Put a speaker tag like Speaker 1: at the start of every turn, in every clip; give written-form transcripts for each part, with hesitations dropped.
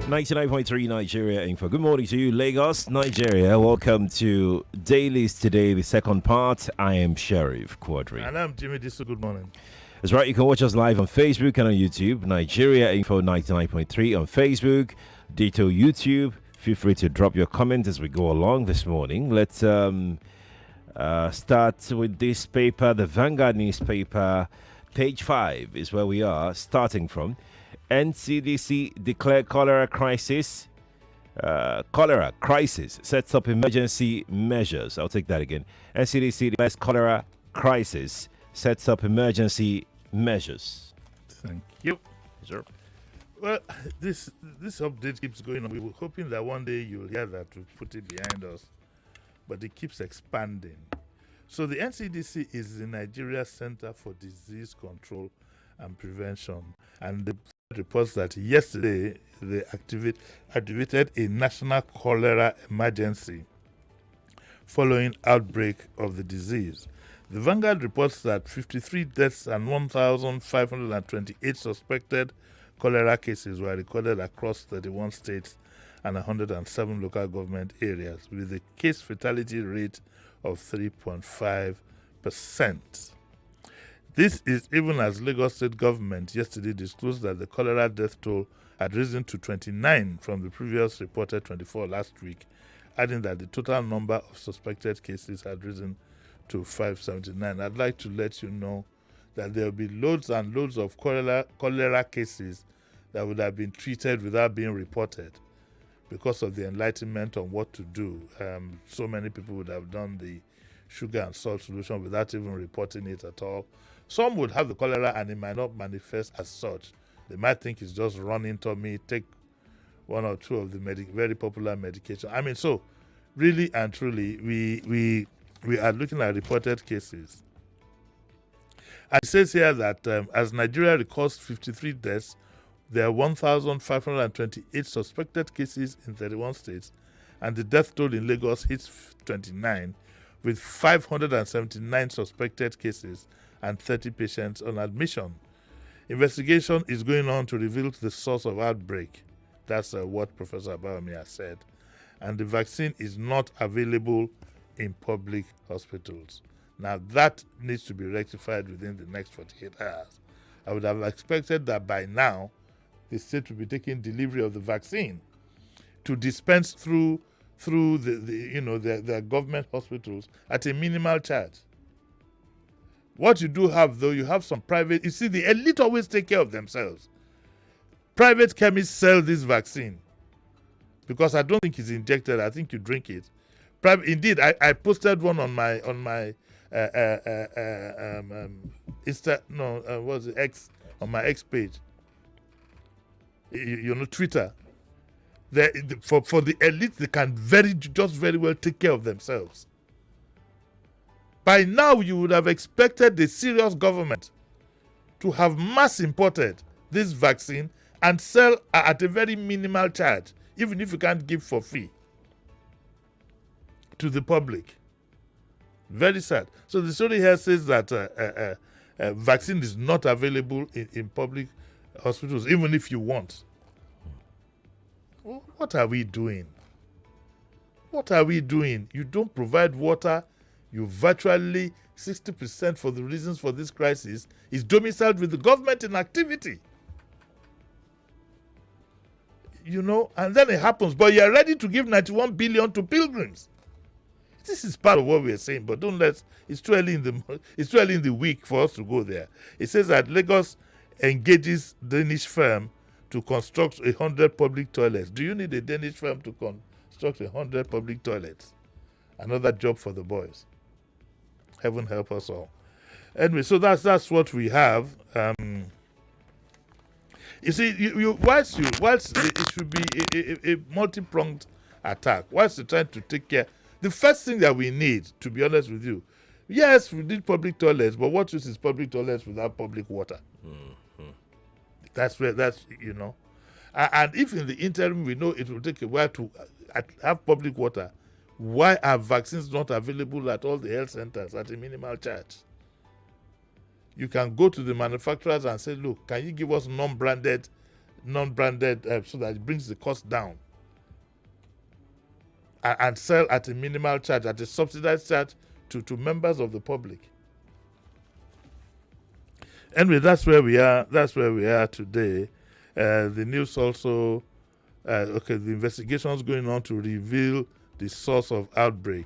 Speaker 1: 99.3 Nigeria Info. Good morning to you, Lagos, Nigeria. Welcome to Dailies today, the second part. I am Sheriff Quadry.
Speaker 2: And I'm Jimi. Disu. Good morning.
Speaker 1: That's right. You can watch us live on Facebook and on YouTube. Nigeria Info 99.3 on Facebook. Ditto YouTube. Feel free to drop your comment as we go along this morning. Let's start with this paper, the Vanguard newspaper. Page 5 is where we are starting from. NCDC declared cholera crisis. Cholera crisis sets up emergency measures. I'll take that again. NCDC declares cholera crisis sets up emergency measures.
Speaker 2: Thank you.
Speaker 1: Sure.
Speaker 2: Well, this update keeps going on. We were hoping that one day you'll hear that to put it behind us, but it keeps expanding. So the NCDC is the Nigeria Center for Disease Control and Prevention, and the reports that yesterday they activated a national cholera emergency following outbreak of the disease. The Vanguard reports that 53 deaths and 1,528 suspected cholera cases were recorded across 31 states and 107 local government areas, with a case fatality rate of 3.5%. This is even as Lagos State government yesterday disclosed that the cholera death toll had risen to 29 from the previous reported 24 last week, adding that the total number of suspected cases had risen to 579. I'd like to let you know that there will be loads and loads of cholera cases that would have been treated without being reported because of the enlightenment on what to do. So many people would have done the sugar and salt solution without even reporting it at all. Some would have the cholera and it might not manifest as such. They might think it's just running tummy, take one or two of the very popular medication. I mean, so really and truly, we are looking at reported cases. It says here that as Nigeria records 53 deaths, there are 1,528 suspected cases in 31 states, and the death toll in Lagos hits 29, with 579 suspected cases and 30 patients on admission. Investigation is going on to reveal the source of outbreak. That's what Professor Abayomi has said. And the vaccine is not available in public hospitals. Now, that needs to be rectified within the next 48 hours. I would have expected that by now, the state will be taking delivery of the vaccine to dispense through the government hospitals at a minimal charge. What you do have, though, you have some private. You see, the elite always take care of themselves. Private chemists sell this vaccine because I don't think it's injected. I think you drink it. Indeed, I posted one on my X, on my X page. Twitter. For the elite, they can very well take care of themselves. By now, you would have expected the serious government to have mass imported this vaccine and sell at a very minimal charge, even if you can't give for free to the public. Very sad. So the story here says that vaccine is not available in public hospitals, even if you want. What are we doing? What are we doing? You don't provide water. You virtually 60% for the reasons for this crisis is domiciled with the government in activity. And then it happens, but you're ready to give 91 billion to pilgrims. This is part of what we're saying, but it's too early in the week for us to go there. It says that Lagos engages Danish firm to construct 100 public toilets. Do you need a Danish firm to construct 100 public toilets? Another job for the boys. Heaven help us all. Anyway, so that's what we have. You see, whilst it should be a multi-pronged attack. Whilst you're trying to take care, the first thing that we need, to be honest with you, yes, we need public toilets, but what use is public toilets without public water? Mm-hmm. And if in the interim we know it will take a while to have public water, why are vaccines not available at all the health centers at a minimal charge? You can go to the manufacturers and say, look, can you give us non-branded non-branded so that it brings the cost down, and sell at a minimal charge, at a subsidized charge to members of the public. Anyway, that's where we are. That's where we are today. The news also, the investigations going on to reveal the source of outbreak.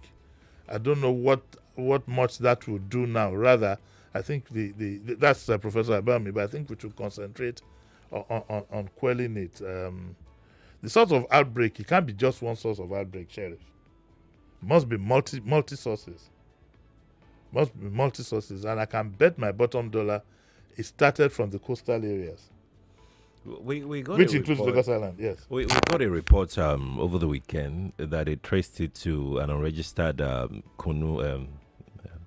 Speaker 2: I don't know what much that will do now. Rather, I think that's Professor Abami, but I think we should concentrate on quelling it. The source of outbreak, it can't be just one source of outbreak, Sheriff. It must be multi sources. Must be multi sources, and I can bet my bottom dollar it started from the coastal areas.
Speaker 1: We got
Speaker 2: which includes Lagos Island, yes.
Speaker 1: We got a report over the weekend that it traced it to an unregistered Kunu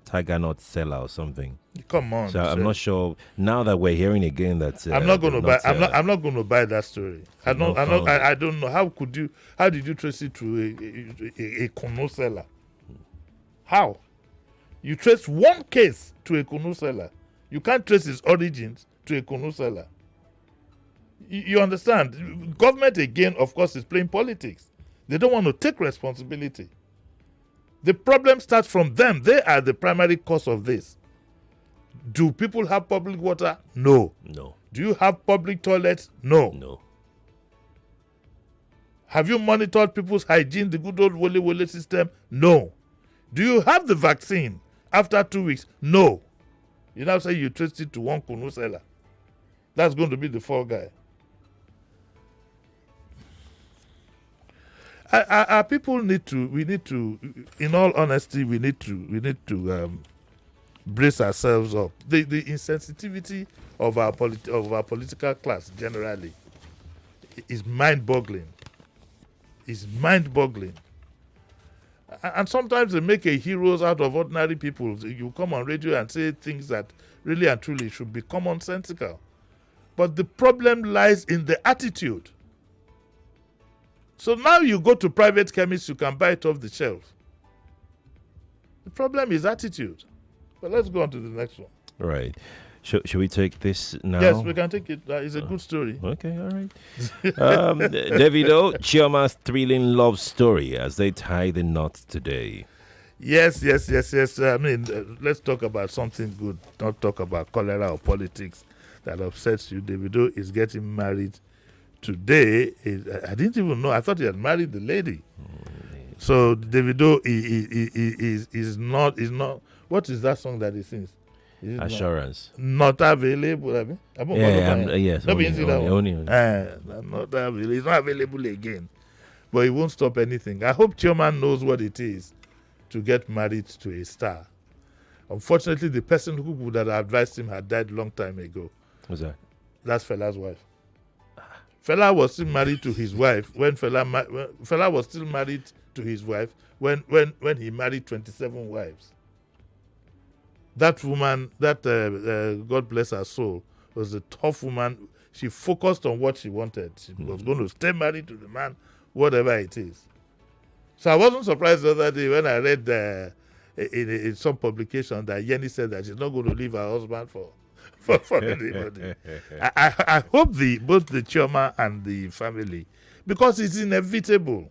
Speaker 1: tiger nut seller or something.
Speaker 2: Come on.
Speaker 1: So I'm not sure now that we're hearing again that
Speaker 2: I'm not going to buy. I'm not going to buy that story. I don't know. How did you trace it to a Kunu seller? How? You trace one case to a Kunu seller. You can't trace its origins to a Kunu seller. You understand? Government, again, of course, is playing politics. They don't want to take responsibility. The problem starts from them. They are the primary cause of this. Do people have public water? No.
Speaker 1: No.
Speaker 2: Do you have public toilets? No.
Speaker 1: No.
Speaker 2: Have you monitored people's hygiene, the good old Wole Wole system? No. Do you have the vaccine after 2 weeks? No. You now say you traced it to one Kunu seller. That's going to be the fall guy. Our people we need to, in all honesty, we need to brace ourselves up. The insensitivity of our political class generally is mind-boggling. It's mind-boggling. And sometimes they make a heroes out of ordinary people. You come on radio and say things that really and truly should be commonsensical. But the problem lies in the attitude. So now you go to private chemists, you can buy it off the shelf. The problem is attitude. But let's go on to the next one.
Speaker 1: Right. Should we take this now?
Speaker 2: Yes, we can take it. It's a good story.
Speaker 1: Okay, all right. Davido, Chioma's thrilling love story as they tie the knot today.
Speaker 2: Yes. I mean, let's talk about something good, not talk about cholera or politics that upsets you. Davido is getting married today. I didn't even know. I thought he had married the lady. So Davido is not. What is that song that he sings?
Speaker 1: Assurance.
Speaker 2: Not available. I mean,
Speaker 1: yes.
Speaker 2: Not
Speaker 1: only.
Speaker 2: not available. It's not available again. But he won't stop anything. I hope Chioma knows what it is to get married to a star. Unfortunately, the person who would have advised him had died a long time ago.
Speaker 1: Who's that?
Speaker 2: That's Fela's wife. Fela was still married to his wife when Fela was still married to his wife when he married 27 wives. That woman, God bless her soul, was a tough woman. She focused on what she wanted. She was going to stay married to the man, whatever it is. So I wasn't surprised the other day when I read in some publication that Yenny said that she's not going to leave her husband for anybody. I hope both the Chioma and the family, because it's inevitable.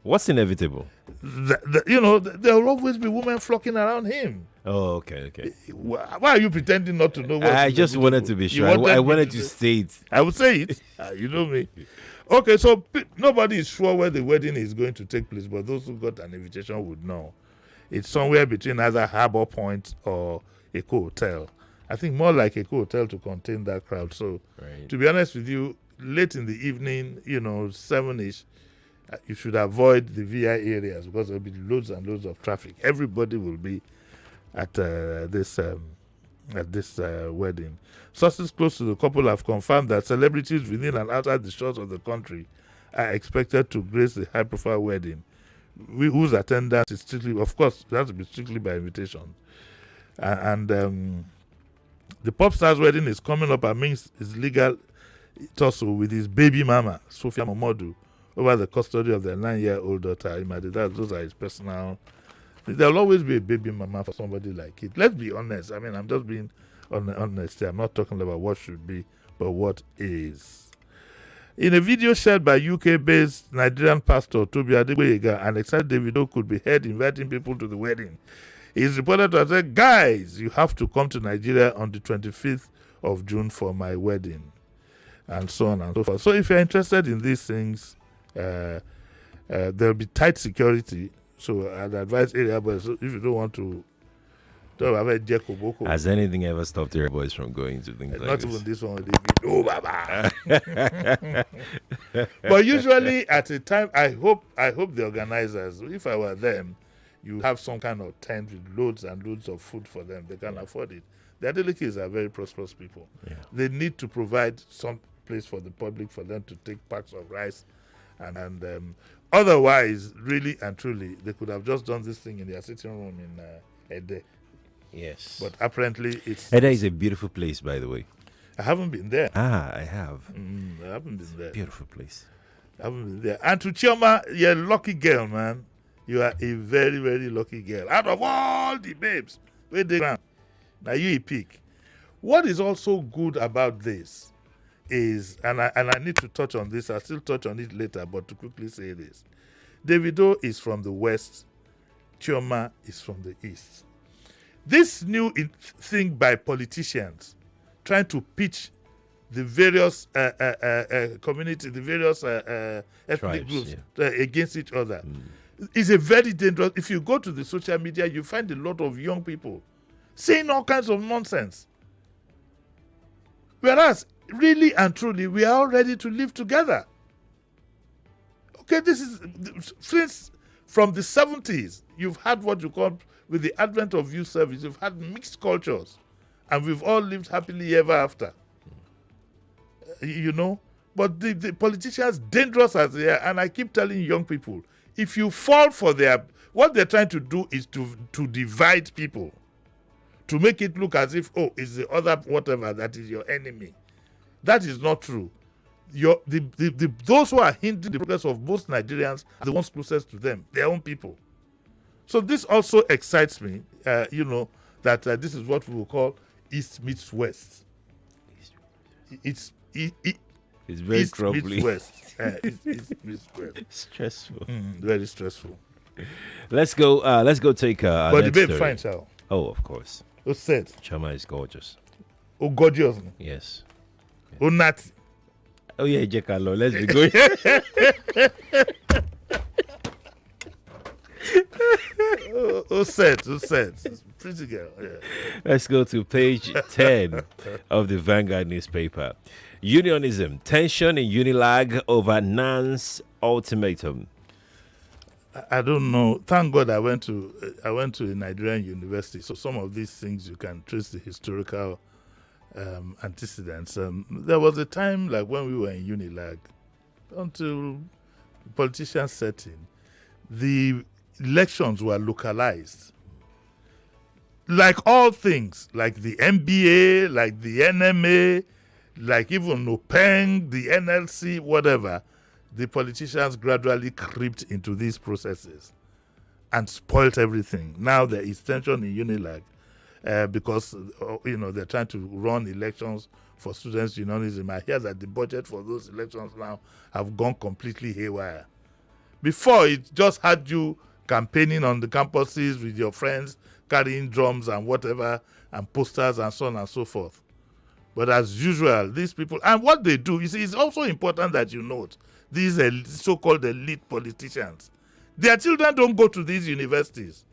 Speaker 1: What's inevitable?
Speaker 2: There'll always be women flocking around him.
Speaker 1: Oh, okay.
Speaker 2: Why are you pretending not to know what
Speaker 1: I just wanted to be sure. I wanted to say it.
Speaker 2: I would say it. You know me. Okay, so nobody is sure where the wedding is going to take place, but those who got an invitation would know. It's somewhere between either Harbour Point or Eco Hotel. I think more like Eco Hotel to contain that crowd. So, To be honest with you, late in the evening, 7-ish, you should avoid the VI areas because there will be loads and loads of traffic. Everybody will be at this wedding. Sources close to the couple have confirmed that celebrities within and outside the shores of the country are expected to grace the high-profile wedding, whose attendance is strictly, of course, it has to be strictly by invitation. And the pop star's wedding is coming up amidst his legal tussle with his baby mama, Sophia Momodu, over the custody of their 9-year-old daughter, Imadi. Those are his personal. There'll always be a baby mama for somebody like it. Let's be honest. I mean, I'm just being honest here. I'm not talking about what should be, but what is. In a video shared by UK-based Nigerian pastor Tobi Adegboyega, an excited Davido could be heard inviting people to the wedding. He is reported to have said, "Guys, you have to come to Nigeria on the 25th of June for my wedding," and so on and so forth. So if you're interested in these things, there'll be tight security. So I'd advise area boys, so if you don't want to, don't have a Jeko Boko.
Speaker 1: Has anything ever stopped area boys from going to things like
Speaker 2: Not
Speaker 1: this?
Speaker 2: even this one. Oh, Baba. But usually at a time, I hope the organizers, if I were them, you have some kind of tent with loads and loads of food for them. They can afford it. The Adelekis are very prosperous people.
Speaker 1: Yeah.
Speaker 2: They need to provide some place for the public for them to take packs of rice, and otherwise, really and truly, they could have just done this thing in their sitting room in Ede.
Speaker 1: Yes.
Speaker 2: But apparently, it's.
Speaker 1: Ede is a beautiful place, by the way.
Speaker 2: I haven't been there.
Speaker 1: I have.
Speaker 2: I haven't been there.
Speaker 1: Beautiful place.
Speaker 2: I haven't been there. And to Chioma, you're a lucky girl, man. You are a very, very lucky girl. Out of all the babes, where they ground, now you a pick. What is also good about this is, and I need to touch on this. I'll still touch on it later, but to quickly say this. Davido is from the West. Chioma is from the East. This new thing by politicians trying to pitch the various community, the various ethnic
Speaker 1: Tribes,
Speaker 2: groups against each other is a very dangerous. If you go to the social media, you find a lot of young people saying all kinds of nonsense. Whereas, really and truly, we are all ready to live together. Okay, this is since from the 70s, you've had what you call, with the advent of youth service, you've had mixed cultures, and we've all lived happily ever after. You know, but the politicians, dangerous as they are, and I keep telling young people, if you fall for what they're trying to do is to divide people, to make it look as if, oh, it's the other whatever that is your enemy. That is not true. Those who are hindering the progress of most Nigerians are the ones closest to them, their own people. So this also excites me, that this is what we will call East meets West. It's
Speaker 1: very
Speaker 2: East
Speaker 1: troubling.
Speaker 2: meets West. East meets West.
Speaker 1: Stressful.
Speaker 2: Very stressful.
Speaker 1: Let's go take our
Speaker 2: But the
Speaker 1: next
Speaker 2: babe
Speaker 1: story.
Speaker 2: fine, child.
Speaker 1: Oh, of course.
Speaker 2: Oh, said.
Speaker 1: Chama is gorgeous.
Speaker 2: Oh, gorgeous.
Speaker 1: Yes.
Speaker 2: Oh, natty.
Speaker 1: Oh yeah, Jekalo. Let's be going.
Speaker 2: Oh, said. Pretty girl. Yeah.
Speaker 1: Let's go to page 10 of the Vanguard newspaper. Unionism, tension in Unilag over NAN's ultimatum.
Speaker 2: I don't know. Thank God I went to a Nigerian university, so some of these things you can trace the historical antecedents. There was a time like when we were in Unilag, until politicians set in, the elections were localized. Like all things, like the MBA, like the NMA, like even NOPENG, the NLC, whatever, the politicians gradually crept into these processes and spoilt everything. Now there is tension in Unilag because they're trying to run elections for students' unionism. I hear that the budget for those elections now have gone completely haywire. Before, it just had you campaigning on the campuses with your friends, carrying drums and whatever, and posters and so on and so forth. But as usual, these people, and what they do, you see, it's also important that you note, these so-called elite politicians, their children don't go to these universities.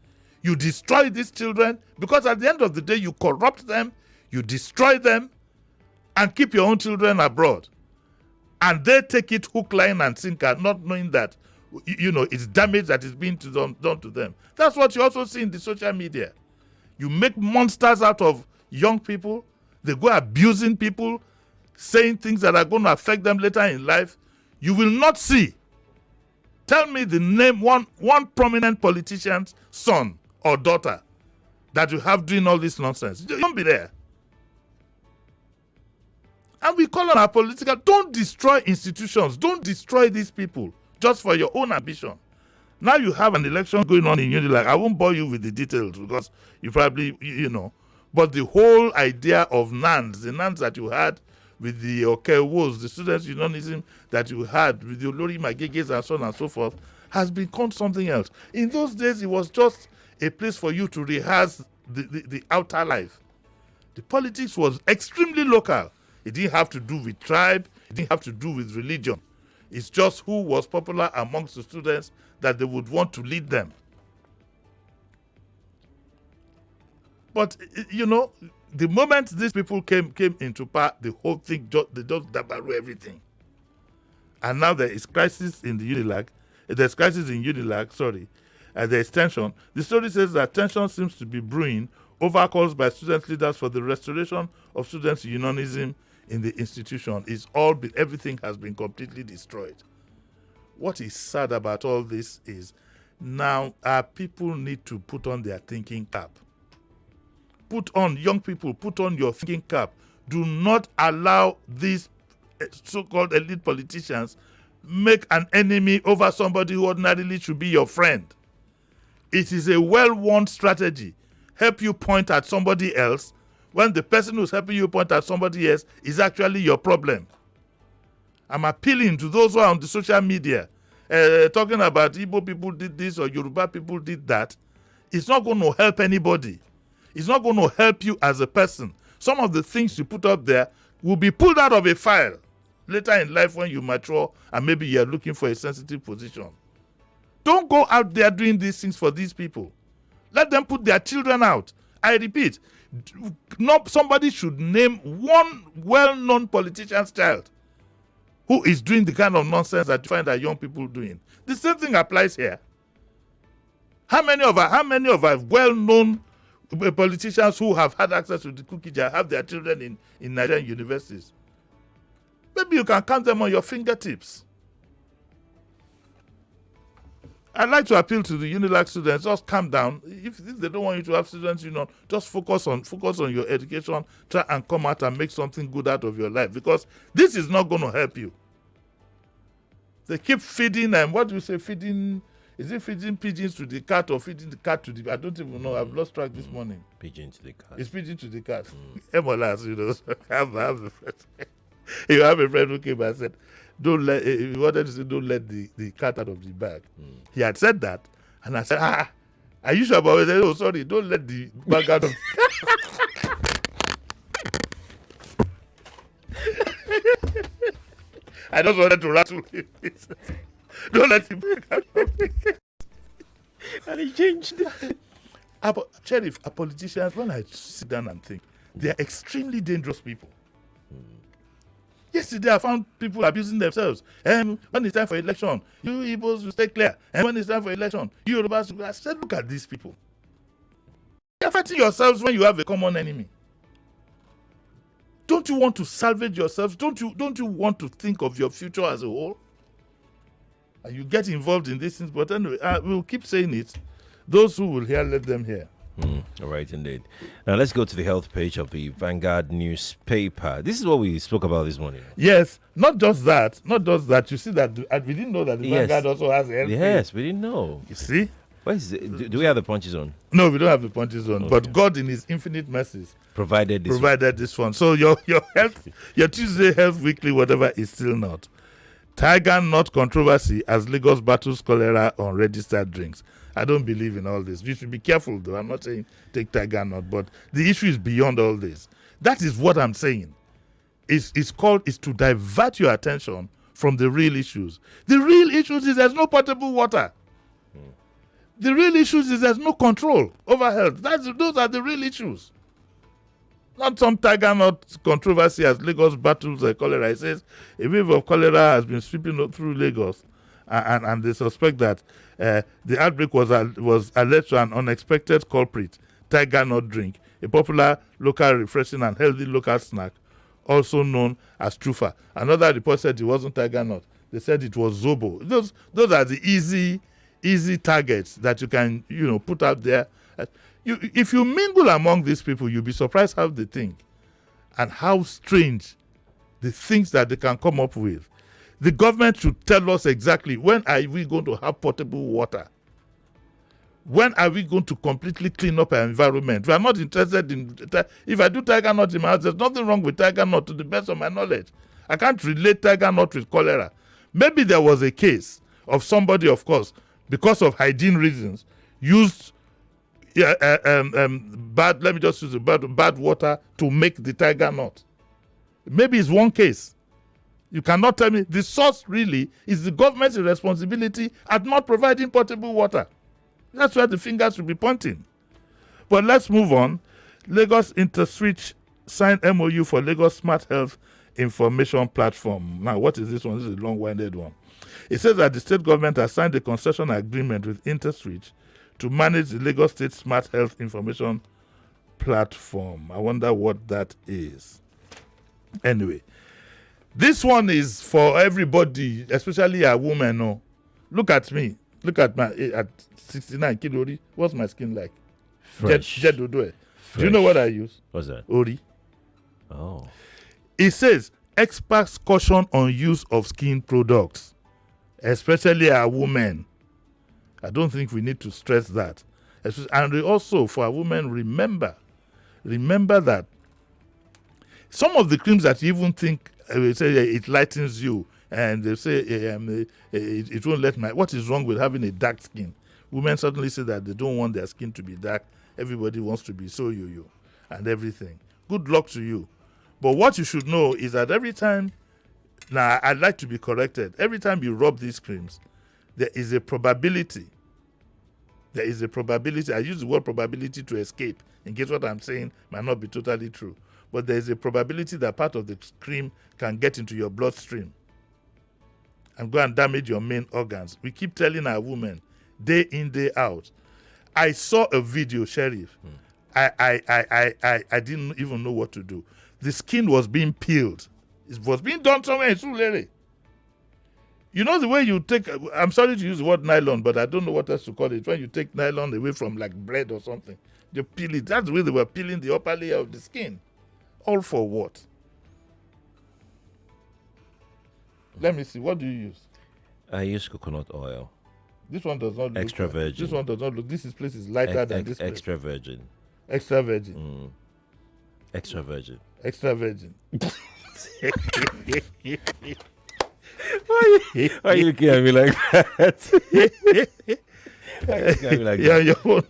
Speaker 2: You destroy these children, because at the end of the day, you corrupt them, you destroy them, and keep your own children abroad. And they take it hook, line, and sinker, not knowing that, it's damage that is being done to them. That's what you also see in the social media. You make monsters out of young people. They go abusing people, saying things that are going to affect them later in life. You will not see. Tell me the name, one prominent politician's son or daughter that you have doing all this nonsense. You won't be there. And we call on our political, don't destroy institutions. Don't destroy these people just for your own ambition. Now you have an election going on in Unilag. I won't bore you with the details because you probably, but the whole idea of NANs, the NANs that you had with the Okewos, the students' unionism that you had with the Olori Mageges and so on and so forth, has become something else. In those days, it was just a place for you to rehearse the outer life. The politics was extremely local. It didn't have to do with tribe. It didn't have to do with religion. It's just who was popular amongst the students that they would want to lead them. But, you know, the moment these people came into power, the whole thing, they just dabaru everything. And now there is crisis in the Unilag. There's crisis in Unilag, there's tension. The story says that tension seems to be brewing over calls by student leaders for the restoration of students' unionism in the institution. Everything has been completely destroyed. What is sad about all this is now our people need to put on their thinking cap. Young people, put on your thinking cap. Do not allow these so-called elite politicians make an enemy over somebody who ordinarily should be your friend. It is a well-worn strategy. Help you point at somebody else when the person who's helping you point at somebody else is actually your problem. I'm appealing to those who are on the social media talking about Igbo people did this or Yoruba people did that. It's not going to help anybody. It's not going to help you as a person. Some of the things you put up there will be pulled out of a file later in life when you mature and maybe you're looking for a sensitive position. Don't go out there doing these things for these people. Let them put their children out. I repeat, somebody should name one well-known politician's child who is doing the kind of nonsense that you find that young people doing. The same thing applies here. How many of our well-known politicians who have had access to the cookie jar have their children in Nigerian universities? Maybe you can count them on your fingertips. I'd like to appeal to the Unilag students, just calm down. If they don't want you to have students, just focus on your education, try and come out and make something good out of your life, because this is not going to help you. They keep feeding them. What do you say? Is it feeding pigeons to the cat or feeding the cat to the... I don't even know. I've lost track this morning.
Speaker 1: Pigeon to the cat.
Speaker 2: It's pigeon to the cat. Emolas, I have a friend. You have a friend who came and said, he wanted to say, don't let the cat out of the bag. He had said that, and I said, are you sure about it? Said, oh, sorry, don't let the bag out of I just wanted to rattle him. Don't let him bag out of it.
Speaker 1: And he changed it.
Speaker 2: Sheriff, politicians, when I sit down and think, they are extremely dangerous people. Yesterday, I found people abusing themselves. When it's time for election, you Igbos will stay clear. And when it's time for election, you Yorubas will... I said, look at these people. You're fighting yourselves when you have a common enemy. Don't you want to salvage yourselves? Don't you want to think of your future as a whole? And you get involved in these things. But anyway, we'll keep saying it. Those who will hear, let them hear.
Speaker 1: All right, indeed. Now let's go to the health page of the Vanguard newspaper. This is what we spoke about this morning.
Speaker 2: Yes, not just that. You see that we didn't know that the Vanguard also has a health page.
Speaker 1: Yes, we didn't know.
Speaker 2: You see?
Speaker 1: What is it? Do we have the punches on?
Speaker 2: No, we don't have the punches on. Okay. But God, in His infinite mercies, provided this one. So your Tuesday Health Weekly, whatever, is still not. Tiger nut controversy as Lagos battles cholera on registered drinks. I don't believe in all this. You should be careful, though. I'm not saying take tiger nut, but the issue is beyond all this. That is what I'm saying. It's to divert your attention from the real issues. The real issues is there's no potable water. The real issues is there's no control over health. Those are the real issues. Not some tiger nut controversy as Lagos battles cholera. It says a wave of cholera has been sweeping through Lagos, and they suspect that the outbreak was alleged to an unexpected culprit, tiger nut drink, a popular local refreshing and healthy local snack, also known as trufa. Another report said it wasn't tiger nut. They said it was zobo. Those are the easy targets that you can put out there. If you mingle among these people, you'll be surprised how they think and how strange the things that they can come up with. The government should tell us exactly when are we going to have potable water. When are we going to completely clean up our environment? We are not interested in. If I do tiger nut in my house, there's nothing wrong with tiger nut to the best of my knowledge. I can't relate tiger nut with cholera. Maybe there was a case of somebody, of course, because of hygiene reasons, used bad. Let me just use bad water to make the tiger nut. Maybe it's one case. You cannot tell me the source really is the government's responsibility at not providing potable water. That's where the fingers should be pointing. But let's move on. Lagos Interswitch signed MOU for Lagos Smart Health Information Platform. Now, what is this one? This is a long-winded one. It says that the state government has signed a concession agreement with Interswitch to manage the Lagos State Smart Health Information Platform. I wonder what that is. Anyway, this one is for everybody, especially a woman. No, look at me. Look at my at 69 Kidori. What's my skin like?
Speaker 1: Fresh.
Speaker 2: Do you know what I use?
Speaker 1: What's that?
Speaker 2: Ori.
Speaker 1: Oh.
Speaker 2: It says experts caution on use of skin products, especially a woman. I don't think we need to stress that. And also for a woman, remember that some of the creams that you even think say it lightens you, and they say it won't let my. What is wrong with having a dark skin? Women suddenly say that they don't want their skin to be dark. Everybody wants to be so yo-yo and everything. Good luck to you. But what you should know is that every time, now I'd like to be corrected, every time you rub these creams, there is a probability. There is a probability. I use the word probability to escape, in case what I'm saying might not be totally true. But there is a probability that part of the cream can get into your bloodstream and go and damage your main organs. We keep telling our women, day in, day out. I saw a video, Sheriff. I didn't even know what to do. The skin was being peeled. It was being done somewhere in Sulere. You know the way you take, I'm sorry to use the word nylon, but I don't know what else to call it. When you take nylon away from like bread or something, they peel it. That's the way they were peeling the upper layer of the skin. All for what? Let me see. What do you use?
Speaker 1: I use coconut oil.
Speaker 2: This one does not look
Speaker 1: extra virgin.
Speaker 2: This one does not look. This place is lighter than this place.
Speaker 1: Extra virgin.
Speaker 2: Extra virgin.
Speaker 1: Extra virgin.
Speaker 2: Extra virgin.
Speaker 1: Why are you looking at me like that? Why are you looking at me like
Speaker 2: Yeah,
Speaker 1: that?
Speaker 2: your own.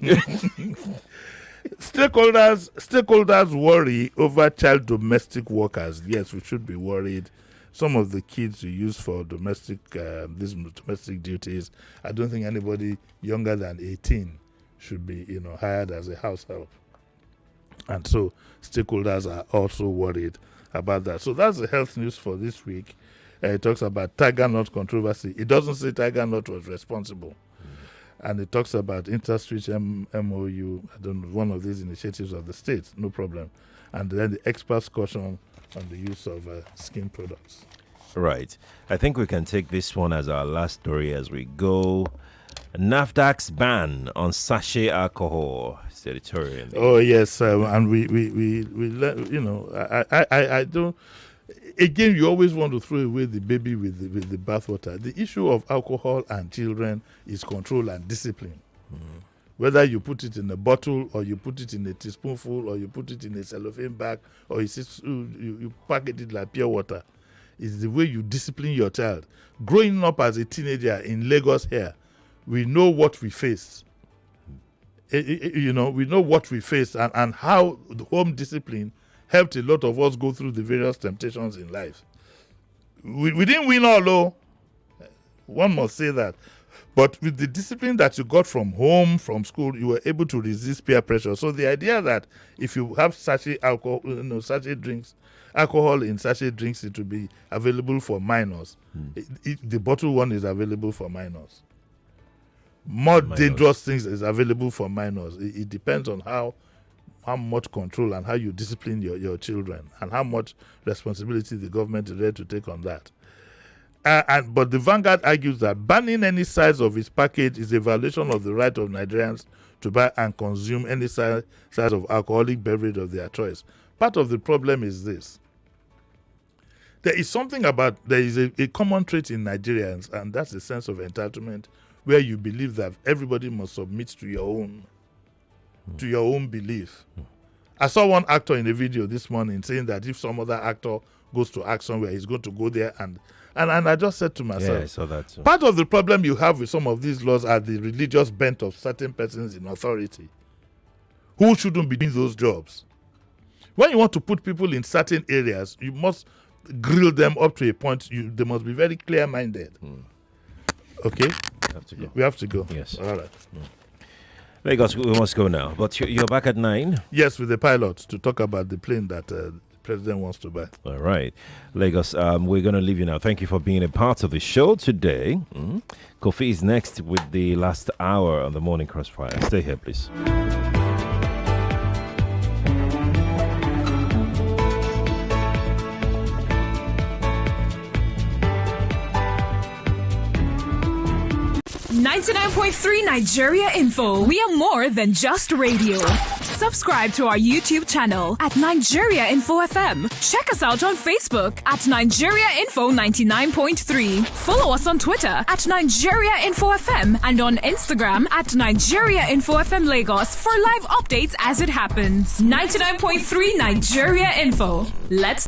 Speaker 2: Stakeholders worry over child domestic workers. Yes, we should be worried. Some of the kids you use for domestic duties, I don't think anybody younger than 18 should be, hired as a house help. And so stakeholders are also worried about that. So that's the health news for this week. It talks about Tiger Nut controversy. It doesn't say Tiger Nut was responsible. And it talks about Interswitch MOU, I don't know, one of these initiatives of the state, no problem. And then the experts caution on the use of skin products.
Speaker 1: Right. I think we can take this one as our last story as we go. NAFDAC's ban on sachet alcohol. It's editorial.
Speaker 2: Oh yes, and we I don't. Again, you always want to throw away the baby with the bathwater. The issue of alcohol and children is control and discipline. Whether you put it in a bottle or you put it in a teaspoonful or you put it in a cellophane bag or you package it like pure water, is the way you discipline your child. Growing up as a teenager in Lagos here, we know what we faced. We know what we faced and how the home discipline helped a lot of us go through the various temptations in life. We didn't win all, though. One must say that. But with the discipline that you got from home, from school, you were able to resist peer pressure. So the idea that if you have sachet alcohol, alcohol in sachet drinks, it will be available for minors. The bottle one is available for minors. More dangerous things is available for minors. It depends on how much control and how you discipline your children and how much responsibility the government is ready to take on that. But the Vanguard argues that banning any size of its package is a violation of the right of Nigerians to buy and consume any size of alcoholic beverage of their choice. Part of the problem is this. There is a common trait in Nigerians, and that's a sense of entitlement where you believe that everybody must submit to your own belief. I saw one actor in a video this morning saying that if some other actor goes to act somewhere, he's going to go there and I just said to myself,
Speaker 1: Yeah, I saw that too.
Speaker 2: Part of the problem you have with some of these laws are the religious bent of certain persons in authority who shouldn't be doing those jobs. When you want to put people in certain areas, you must grill them up to a point. They must be very clear-minded. Okay? We have to go.
Speaker 1: Yes.
Speaker 2: All right.
Speaker 1: Lagos, we must go now. But you're back at 9?
Speaker 2: Yes, with the pilot to talk about the plane that the president wants to buy.
Speaker 1: All right. Lagos, we're going to leave you now. Thank you for being a part of the show today. Kofi is next with the last hour on the Morning Crossfire. Stay here, please.
Speaker 3: .3 Nigeria Info. We are more than just radio. Subscribe to our YouTube channel at Nigeria Info FM. Check us out on Facebook at Nigeria Info 99.3. Follow us on Twitter at Nigeria Info FM and on Instagram at Nigeria Info FM Lagos for live updates as it happens. 99.3 Nigeria Info. Let's